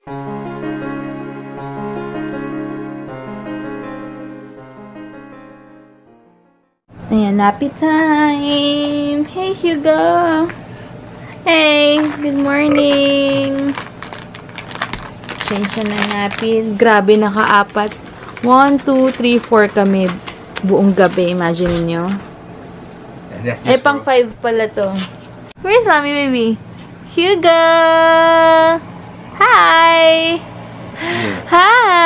Ayan, nappy time! Hey, Hugo! Hey! Good morning! Change siya na nappy. Grabe, naka-apat. 1, 2, 3, 4 kami. Buong gabi, imagine niyo. Eh, pang 5 pala to. Where's mommy, baby? Hugo! Hi! Hi!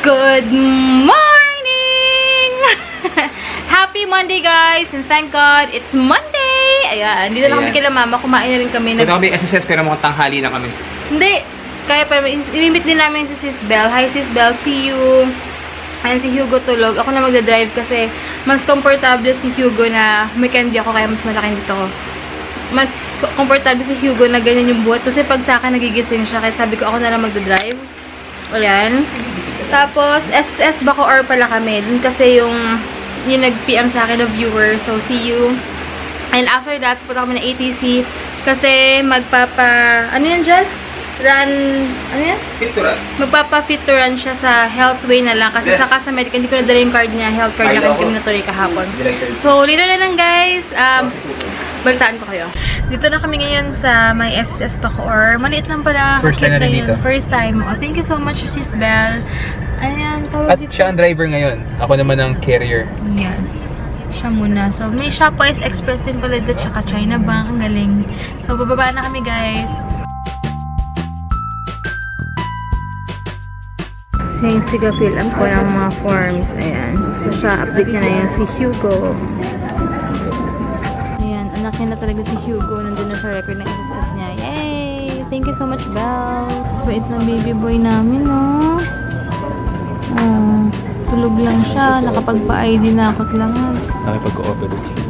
Good morning! Happy Monday, guys! And thank God, it's Monday! Ayan, dito na kami kila mama. Kumain na rin kami. Dito kami SSS pero mukhang tanghali na kami. Hindi. Kaya pa, imimit din namin si Sis Belle. Hi, Sis Belle. See you. Ayan, si Hugo tulog. Ako na magdadrive kasi mas komportable si Hugo na may candy ako kaya mas malaki dito ko. Mas komportable si Hugo na ganyan yung buhat. Kasi pag sa akin nagigising siya. Kaya sabi ko ako na lang magdadrive. Ayan. Tapos, SSS Bacoor pala kami. Dun kasi yung nag-PM sa akin na viewer. So, see you. And after that, punta kami na ATC. Kasi ano yan dyan? Run, ano yan? Fit to run? Magpapa-fit to run siya sa Healthway na lang. Kasi saka sa medical, hindi ko nadala yung card niya. Health card niya kami natuloy kahapon. So, later na lang guys. Balitaan ko kayo. Dito na kami ngayon sa may SSS Bacoor. Maliit lang pala. First time na rin dito. First time. Oh, thank you so much, Sis Belle. Ayan. At siya ang driver ngayon. Ako naman ang carrier. Yes. Siya muna. So, may Shopwise Express din pala dito. Tsaka China Bank. Ang galing. So, bababa na kami guys. Since tiga-fill up ko ng mga forms. Ayan. So, siya, update niya na yan si Hugo. Ayan. Anak niya na talaga si Hugo. Nandun na sa record ng SSS niya. Yay! Thank you so much, Belle. Bait na baby boy namin, no? Oh, tulog lang siya. Nakapagpa-ID na ako lang. Nakipag-cooperate siya.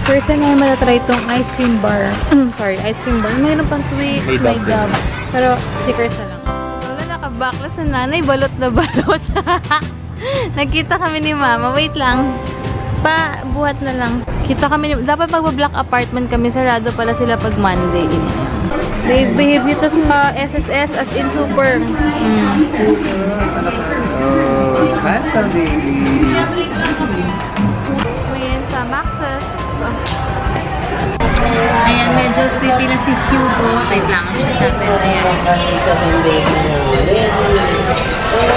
First time namin matatry itong ice cream bar. Sorry, ice cream bar. Mayroon pang Twix, may dub. Pero, stickers na lang. Nakabaklas sa nanay, balot na balot. Nagkita kami ni mama. Wait lang. Buhat na lang. Kita kami, dapat magba-block apartment kami. Sarado pala sila pag Monday. Behave dito sa SSS as in super. Handsome baby. Ngayon sa Max's. Ayan, medyo sleepy na si Hugo. Wait lang, siya natin. Ayan.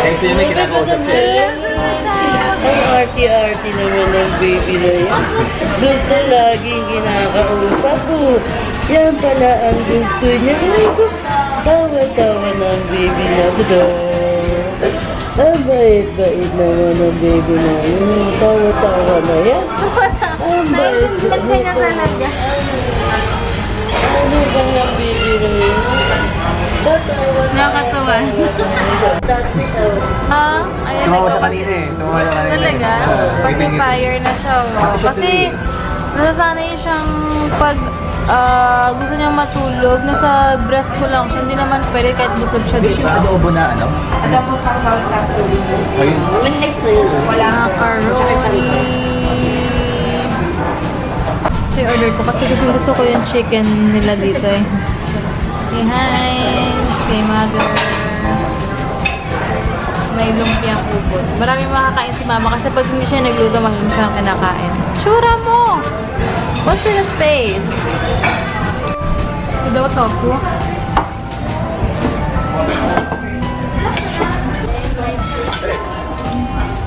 Thanks to yun, may kinakausap siya. Ang arty-arty naman ng baby na yan. Gusto laging kinakausap ko. Yan pala ang gusto niya. Tawa-tawa ng baby na ito. Ang bait-bait naman ng baby na yan. Tawa-tawa na yan. Ang bait-bait na yan. Ano bang ang baby na yan? Nakakatawa. Ayan, Tumawa siya kanina eh. Talaga? Kasi fire na siya. Kasi nasasanay siyang pag gusto niyang matulog, nasa breast ko lang siya. Hindi naman pwede kahit busog siya dito. Yung adobo na ano? Adobo farmhouse na ito. Ayun. Manlis na yun. Wala macaroni. So, order ko kasi gusto ko yung chicken nila dito eh. Say hi! Say mother! May lumpiang ubod. Maraming makakain si mama kasi pag hindi siya nagluto, maging siya kinakain. Tsura mo! What's in the face? Ito daw tofu.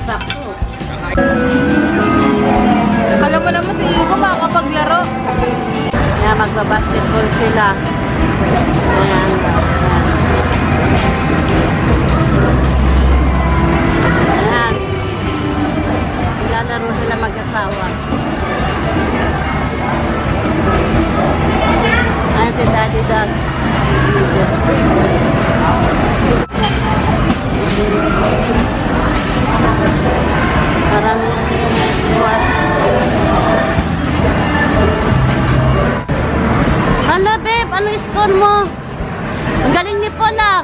Sakto. Alam mo naman si Hugo makakapaglaro. Kaya magbabasketball sila. Ayan. Ayan. Lalaro sila mag-asawa. Ayan si Daddy Dogs. Parang hala, babe, ano score mo? Ang galing ni Paul ah.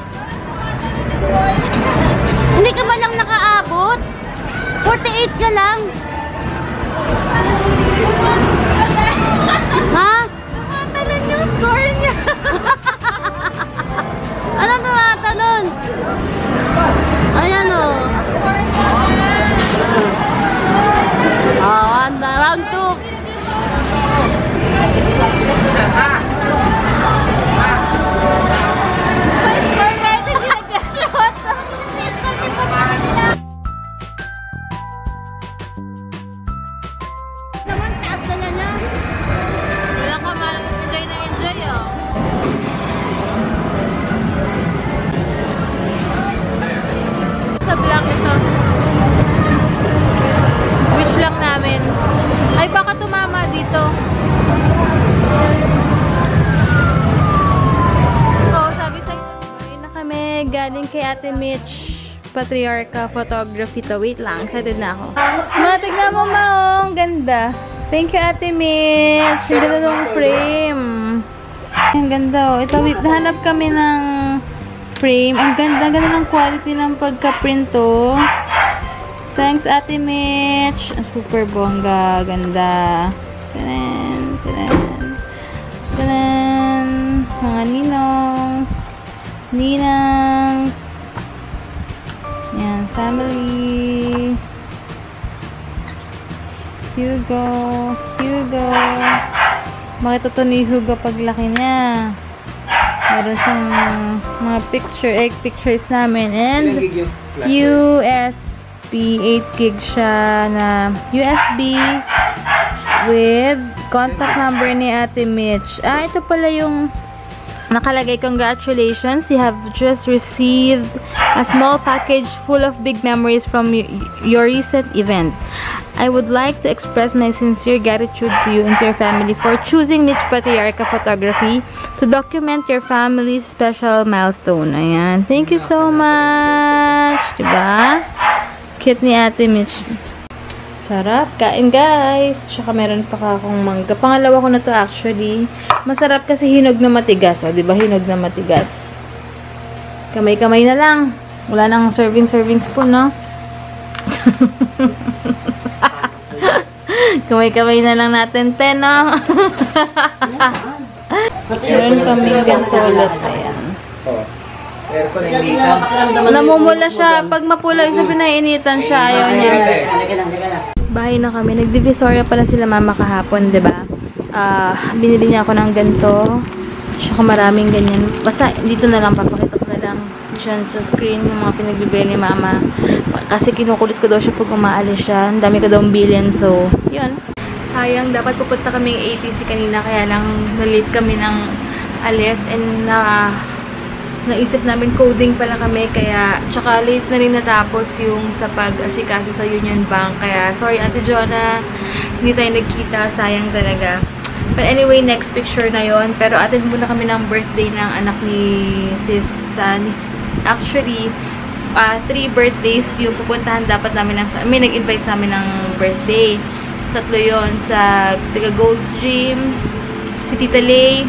Hindi ka ba lang nakaabot? 48 ka lang. Ha? Nakatalan yung score niya. Ate Mitch Patriarca Photography to. Wait lang, excited na ako. Tignan mo, Maong. Ganda. Thank you, Ate Mitch. Ang ganda ng frame. Ang ganda, oh. Ito, hanap kami ng frame. Ang ganda ng quality ng pagka-print, oh. Thanks, Ate Mitch. Super bongga. Ganda. Tanan, tanan. Tanan. Mga ninang. Yan, family. Hugo. Makita to ni Hugo paglaki niya. Meron siyang mga pictures namin. And USB, 8 gig siya na USB with contact number ni Ate Mitch. Ito pala yung nakalagay, congratulations, you have just received a small package full of big memories from your recent event. I would like to express my sincere gratitude to you and to your family for choosing Mitch Patriarca Photography to document your family's special milestone. Ayan. Thank you so much. Diba? Cute ni Ate Mitch. Sarap. Kain, guys. Tsaka meron pa akong mangga. Pangalawa ko na to actually. Masarap kasi hinog na matigas. O, diba? Hinog na matigas. Kamay-kamay na lang. Wala nang serving spoon, no? Kamay-kamay na lang natin, no? Meron kaming ganito ulit. Ayan. Namumula siya. Pag mapula, sabi na initan siya. Ayaw niya. Bahay na kami. Nag-divisoria pala sila mama kahapon, diba? Binili niya ako ng ganito. Tsaka maraming ganyan. Basta dito na lang, papakita ko na lang dyan sa screen yung mga pinagbibili ni mama. Kasi kinukulit ko daw siya pag umaalis siya. Ang dami ko daw bilhin. So, yun. Sayang, dapat pupunta kaming ATC kanina. Kaya lang, na-late kami ng alis. And naisip namin coding pala kami. Kaya, tsaka late na rin natapos yung sa pag-asikaso sa Union Bank. Kaya, sorry Ate Jonah, hindi tayo nagkita. Sayang talaga. But anyway, next picture na yon. Pero attend muna kami ng birthday ng anak ni Sis San. Actually, 3 birthdays yung pupuntahan dapat namin. May nag-invite sa amin ng birthday. 3 yon sa taga Gold's Dream, si Tita Lay,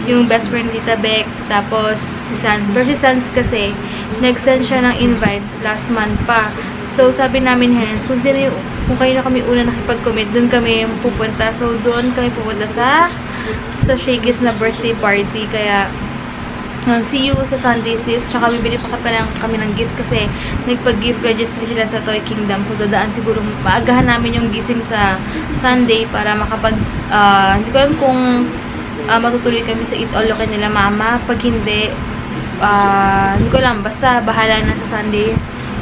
yung best friend ni Tita Beck, tapos si Sans. Pero si Sans kasi, nag-send siya ng invites last month pa. So, sabi namin, hence, kung kayo na kami una nakipag-commit, doon kami pupunta. So, doon kami pupunta sa Shakey's na birthday party. Kaya, see you sa Sunday, sis. Tsaka, bibili pa kami ng gift kasi nagpag-gift registry sila sa Toy Kingdom. So, dadaan siguro, maagahan namin yung gising sa Sunday para makapag, hindi ko alam kung matutuloy kami sa Eat All You Can nila mama. Pag hindi, hindi ko alam. Basta, bahala na sa Sunday.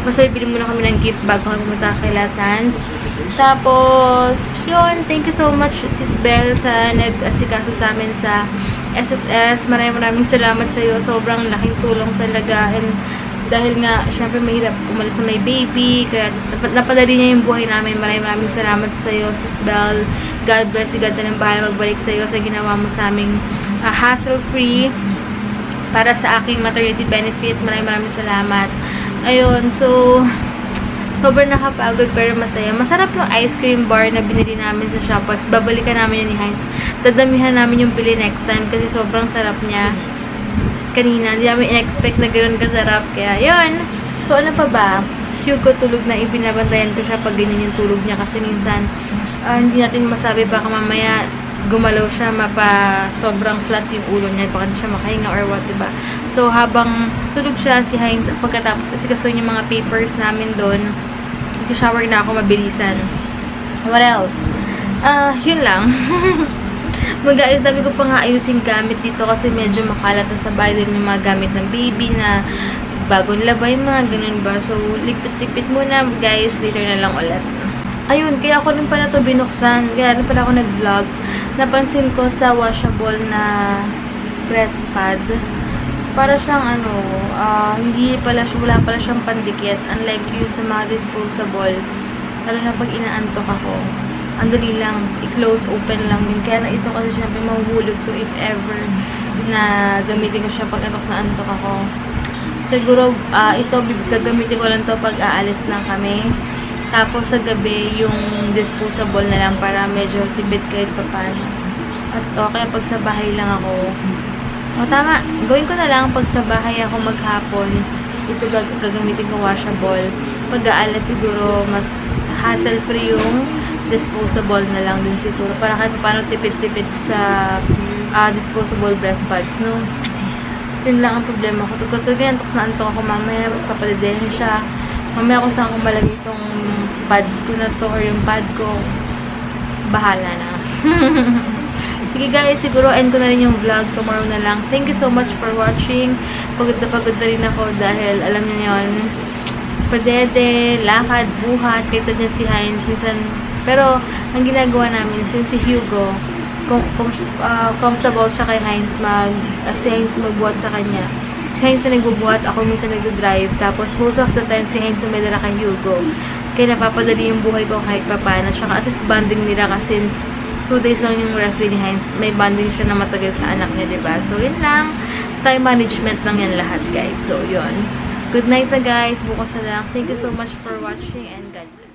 Basta bili muna kami ng gift bago kami pumunta kay La Sans. Tapos, yun. Thank you so much, Sis Belle, sa nag-asikaso sa amin sa SSS. Maraming salamat sa iyo. Sobrang laking tulong talaga. And dahil nga, syempre mahirap umalis na may baby. Kaya napadali niya yung buhay namin. Maraming salamat sa iyo, Sis Belle. God bless you. God na ng bahala magbalik sa iyo sa ginawa mo sa aming hassle-free para sa aking maternity benefit. Maraming salamat. Ayun, so sobrang nakapagod pero masaya. Masarap yung ice cream bar na binili namin sa Shopbox. Babalikan namin yun ni Heinz. Dadamihan namin yung bili next time kasi sobrang sarap niya. Kanina, hindi namin in-expect na gano'n kasarap. Kaya, yun. So, ano pa ba? Hugo tulog na, ibinabantayan ko siya pag ganyan yung tulog niya kasi minsan, hindi natin masabi baka mamaya gumalaw siya, sobrang flat yung ulo niya, baka hindi siya makahinga or what, diba? So, habang tulog siya, si Heinz, pagkatapos asikasuhin yung mga papers namin doon, mag-shower na ako mabilisan. What else? Yun lang. Sabi ko pa nga ayusin gamit dito kasi medyo makalat na sa bahay din yung mga gamit ng baby na bagong labay, mga ganun ba? So, lipit-lipit muna, guys. Later na lang ulit. Ayun, kaya ako rin pala ito binuksan. Kaya rin pala ako nag-vlog. Napansin ko sa washable na breast pad. Para siyang wala pala siyang pandikit. Unlike yun sa mga disposable. Lalo na pag inaantok ako. Andali lang, i-close, open lang yun. Kaya na ito kasi syempre mahuhulog to if ever na gamitin ko siya pag antok na antok ako. Siguro, ito, gagamitin ko lang to pag aalis lang kami. Tapos sa gabi, yung disposable na lang para medyo tibid kahit pa paano. At okay, pag sa bahay lang ako. O tama, gawin ko na lang pag sa bahay ako maghapon. Ito gagamitin ko washable. Pag aalis siguro, mas hassle-free yung disposable na lang din siguro. Para kahit paano tipid-tipid sa disposable breast pads, no? Yun lang ang problema ko. Totoo yan, antok ako mamaya, mas kapalidehin siya. Mamaya kung saan ko malagay itong pads ko na to or yung pad ko, bahala na. Sige guys, siguro end ko na rin yung vlog. Tomorrow na lang. Thank you so much for watching. Pagod na rin ako dahil alam niyo yun, padede, lakad, buhat, kita niya si Heinz. Pero ang ginagawa namin, since si Hugo, comfortable siya kay Heinz si Heinz magbuhat sa kanya. Si Heinz na nagbubuhat, ako minsan nagdadrive. Tapos most of the time, si Heinz may dala kay Hugo. Kaya napapadali yung buhay ko kahit papana. Tsaka at least bonding nila kasi since 2 days lang yung rest day ni Heinz, may bonding siya na matagal sa anak niya, diba? So, yun lang. Time management lang yan lahat, guys. So, yun. Good night na, guys. Bukas na lang. Thank you so much for watching and God bless.